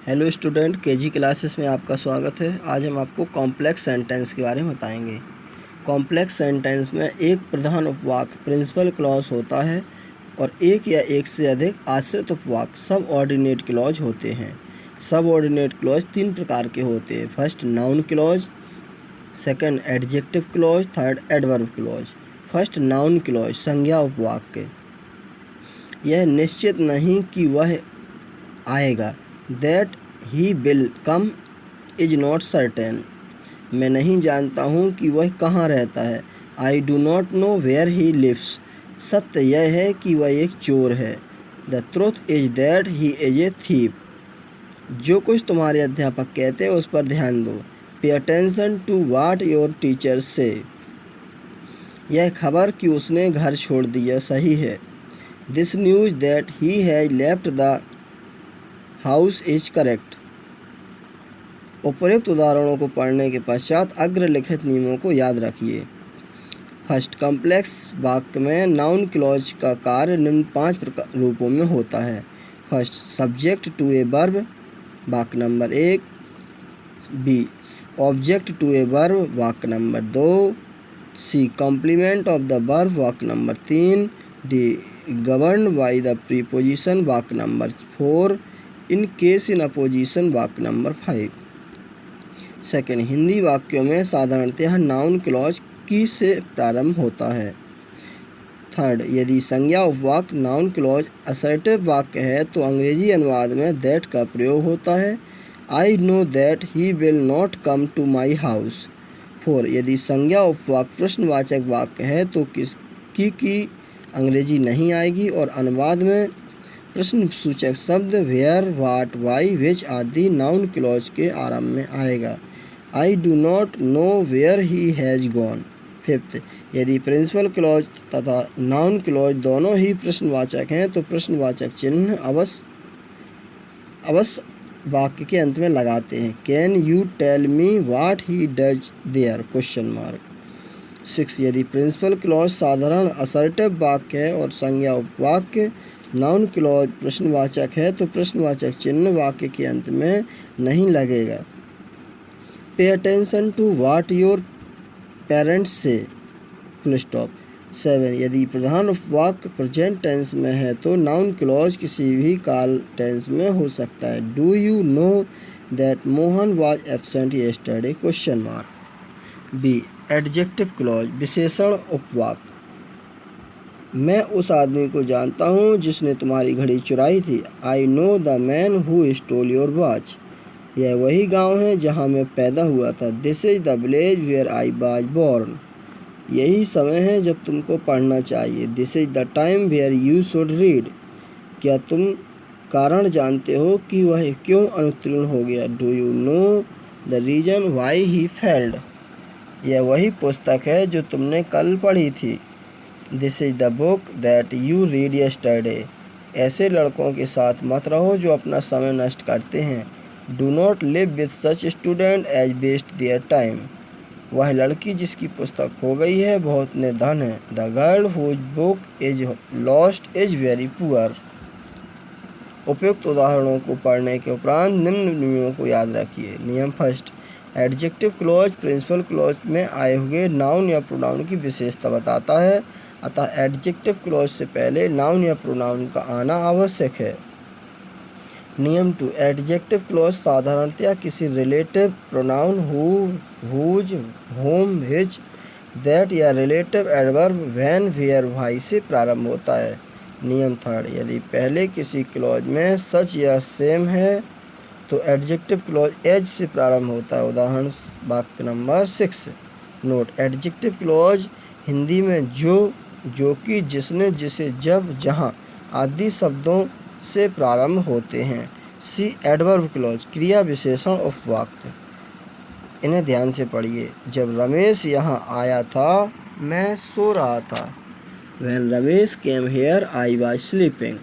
Hello student, KG classes में आपका स्वागत है। आज हम आपको कॉम्प्लेक्स सेंटेंस के बारे में बताएंगे। कॉम्प्लेक्स सेंटेंस में एक प्रधान उपवाक्य प्रिंसिपल क्लॉज होता है और एक या एक से अधिक आश्रित उपवाक्य सब ऑर्डिनेट क्लॉज होते हैं। सब ऑर्डिनेट क्लॉज तीन प्रकार के होते हैं। First noun clause, second adjective clause, third adverb clause. First noun clause संज्ञा उपवाक्य। यह निश्चित नहीं कि वह आएगा। That he will come is not certain. मैं नहीं जानता हूँ कि वह कहाँ रहता है। I do not know where he lives. सत्य यह है कि वह एक चोर है। The truth is that he is a thief. जो कुछ तुम्हारे अध्यापक कहते हैं उस पर ध्यान दो। Pay attention to what your teachers से। यह खबर कि उसने घर छोड़ दिया सही है। This news that he has left the house is correct. उपयुक्त उदाहरणों को पढ़ने के पश्चात अग्रलिखित नियमों को याद रखिए। फर्स्ट, कॉम्प्लेक्स वाक्य में नाउन क्लॉज का कार्य निम्न 5 रूपों में होता है। First, subject to a verb वाक्य number 1। B, object to a verb वाक्य number 2। C, complement of the verb वाक्य number 3। D, govern by the preposition वाक्य number 4। In case in apposition वाक्य नंबर 5। सेकंड, हिंदी वाक्यों में साधारणतः नाउन क्लॉज की से प्रारंभ होता है। थर्ड, यदि संज्ञा उपवाक्य नाउन क्लॉज असर्टिव वाक्य है तो अंग्रेजी अनुवाद में दैट का प्रयोग होता है। I know that he will not come to my house. 4, यदि संज्ञा उपवाक्य प्रश्नवाचक वाक्य है तो किसकी की अंग्रेजी नहीं आएगी और अनुवाद में प्रश्न सूचक शब्द वेयर, वाट, वाई, विच आदि नाउन क्लॉज के आरंभ में आएगा। I do not know where he has gone. 5, यदि प्रिंसिपल क्लॉज तथा नाउन क्लॉज दोनों ही प्रश्नवाचक हैं तो प्रश्नवाचक चिन्ह अवश्य वाक्य के अंत में लगाते हैं। Can you tell me what he does there? 6, यदि प्रिंसिपल क्लॉज साधारण असर्टिव वाक्य है और संज्ञा उपवाक्य नाउन क्लॉज प्रश्नवाचक है तो प्रश्नवाचक चिन्ह वाक्य के अंत में नहीं लगेगा। Pay attention to what your parents से। Full stop. 7, यदि प्रधान उपवाक्य प्रेजेंट टेंस में है तो नाउन क्लॉज किसी भी काल टेंस में हो सकता है। Do you know that Mohan was absent yesterday? B, adjective clause विशेषण उपवाक्य। मैं उस आदमी को जानता हूँ जिसने तुम्हारी घड़ी चुराई थी। I know the man who stole your watch. यह वही गांव है जहां मैं पैदा हुआ था। This is the village where I was born. यही समय है जब तुमको पढ़ना चाहिए। This is the time where you should read. क्या तुम कारण जानते हो कि वह क्यों अनुत्तीर्ण हो गया? Do you know the reason why he failed? यह वही पुस्तक है जो तुमने कल पढ़ी थी। This is the book that you read yesterday. ऐसे लड़कों के साथ मत रहो जो अपना समय नष्ट करते हैं। Do not live with such student as waste their time. वह लड़की जिसकी पुस्तक खो गई है बहुत निर्धन है। The girl whose book is lost is very poor. उपयुक्त उदाहरणों को पढ़ने के उपरांत निम्न नियमों को याद रखिए। नियम first, adjective clause principal clause में आए हुए नाउन या प्रोनाउन की विशेषता बताता है, अतः एडजेक्टिव क्लॉज से पहले नाउन या प्रोनाउन का आना आवश्यक है। नियम 2, एडजेक्टिव क्लॉज साधारणतया किसी relative pronoun who, whose, whom, his, that या relative adverb when, where, why से प्रारंभ होता है। नियम 3, यदि पहले किसी क्लॉज में सच या सेम है तो एडजेक्टिव क्लॉज एज से प्रारंभ होता है। उदाहरण वाक्य number 6। Note, adjective clause Hindi में जो, जो कि, जिसने, जिसे, जब, जहाँ आदि शब्दों से प्रारंभ होते हैं। सी, एडवर्ब क्लॉज क्रिया विशेषण उपवाक्य। इन्हें ध्यान से पढ़िए। जब रमेश यहाँ आया था मैं सो रहा था। When Ramesh came here I was sleeping।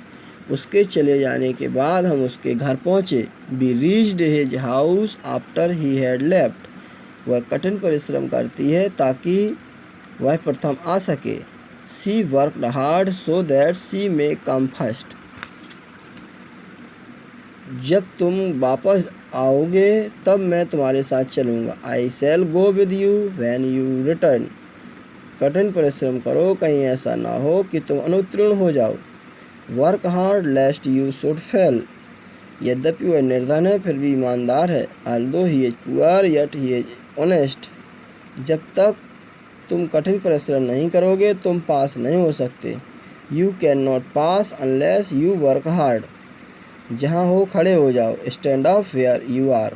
उसके चले जाने के बाद हम उसके घर पहुँचे। We reached his house after he had left। वह कठिन परिश्रम करती है ताकि वह प्रथम आ सके। She worked hard so that she may come first। जब तुम वापस आओगे तब मैं तुम्हारे साथ चलूँगा। I shall go with you when you return. कठिन परिश्रम करो, कहीं ऐसा ना हो कि तुम अनुत्तीर्ण हो जाओ। Work hard लेस्ट you should fail. यद्यपि वह निर्धन है फिर भी ईमानदार है। Although he is poor yet he is honest. जब तक तुम कठिन परिश्रम नहीं करोगे तुम पास नहीं हो सकते। You can not pass unless you work hard. जहाँ हो खड़े हो जाओ। Stand up where you are.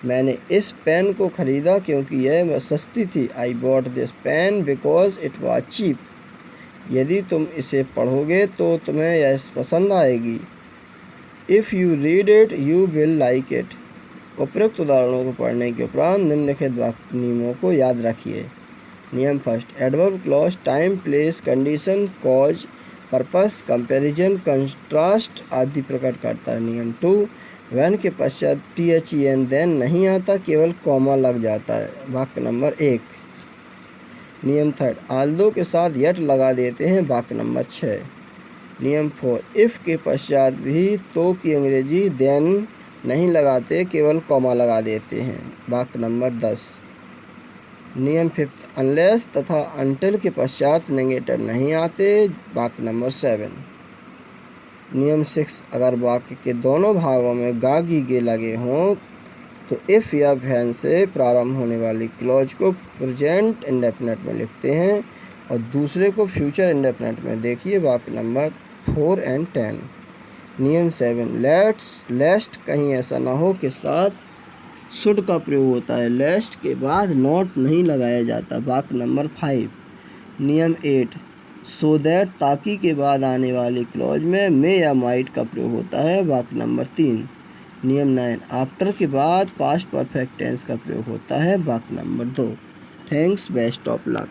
मैंने इस पेन को ख़रीदा क्योंकि यह सस्ती थी। I bought this pen because it was cheap. यदि तुम इसे पढ़ोगे तो तुम्हें यह पसंद आएगी। If you read it you will like it. उपरोक्त उदाहरणों को पढ़ने के उपरांत निम्नलिखित वाक्य नियमों को याद रखिए। नियम first, adverb clause time place condition cause purpose comparison contrast आदि प्रकट करता है। नियम टू, व्हेन के पश्चात THEN देन नहीं आता, केवल कॉमा लग जाता है। वाक्य नंबर 1। नियम थर्ड, आल्दो के साथ यट लगा देते हैं। वाक्य नंबर 6। नियम 4, इफ़ के पश्चात भी तो की अंग्रेजी देन नहीं लगाते, केवल कॉमा लगा देते हैं। वाक्य नंबर 10। नियम 5, अनलेस तथा अनटिल के पश्चात नेगेटिव नहीं आते। वाक्य नंबर 7। नियम 6, अगर वाक्य के दोनों भागों में गा गीगे लगे हों तो इफ़ या वैन से प्रारंभ होने वाली क्लॉज को प्रेजेंट इंडेफिनिट में लिखते हैं और दूसरे को फ्यूचर इंडेफिनिट में। देखिए वाक्य नंबर 4 और 10। नियम 7, लेस्ट कहीं ऐसा ना हो के साथ शुड का प्रयोग होता है। लेस्ट के बाद नॉट नहीं लगाया जाता। वाक्य नंबर 5। नियम 8, सो दैट ताकि के बाद आने वाली क्लॉज में मे या माइट का प्रयोग होता है। वाक्य नंबर 3। नियम 9, आफ्टर के बाद पास्ट परफेक्ट टेंस का प्रयोग होता है। वाक्य number 2। Thanks, best of luck.